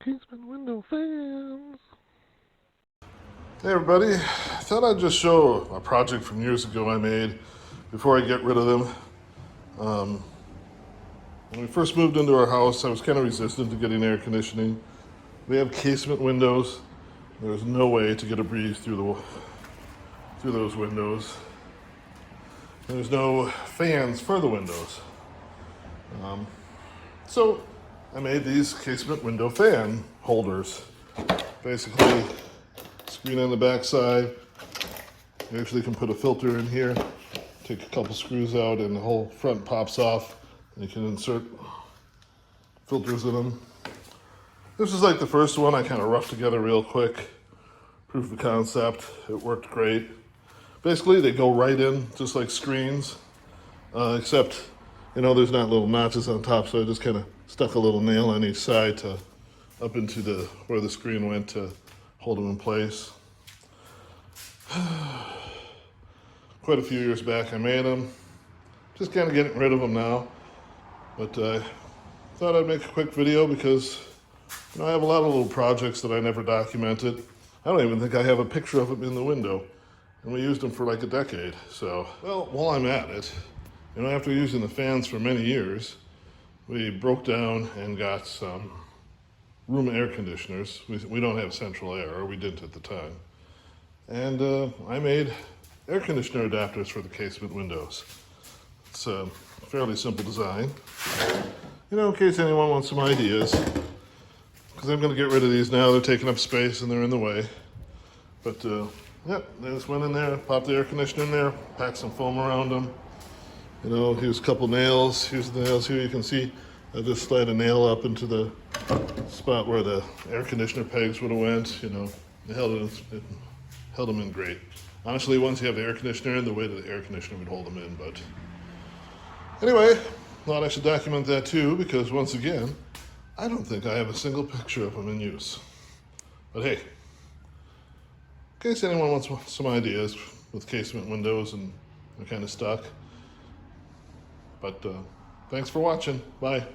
Casement window fans. Hey everybody, I thought I'd just show a project from years ago I made before I get rid of them. When we first moved into our house, I was kind of resistant to getting air conditioning. We have casement windows. There's no way to get a breeze through those windows. There's no fans for the windows. So I made these casement window fan holders. Basically, screen on the back side. You actually can put a filter in here, take a couple screws out, and the whole front pops off. And you can insert filters in them. This is like the first one I kind of roughed together real quick. Proof of concept. It worked great. Basically, they go right in just like screens, except, there's not little notches on top, so I just kind of stuck a little nail on each side to up into where the screen went to hold them in place. Quite a few years back I made them. Just kind of getting rid of them now. But I thought I'd make a quick video because I have a lot of little projects that I never documented. I don't even think I have a picture of them in the window. And we used them for like a decade. So, well, while I'm at it, after using the fans for many years, we broke down and got some room air conditioners. We don't have central air, or we didn't at the time. And I made air conditioner adapters for the casement windows. It's a fairly simple design. In case anyone wants some ideas, because I'm going to get rid of these now. They're taking up space and they're in the way. But, yep, they just went in there, popped the air conditioner in there, packed some foam around them. Here's a couple nails. Here's the nails here. You can see I just slid a nail up into the spot where the air conditioner pegs would have went. It held them in great. Honestly, once you have the air conditioner in, the weight of the air conditioner would hold them in. But anyway, thought I should document that too, because once again, I don't think I have a single picture of them in use. But hey, in case anyone wants some ideas with casement windows and they're kind of stuck. But thanks for watching. Bye.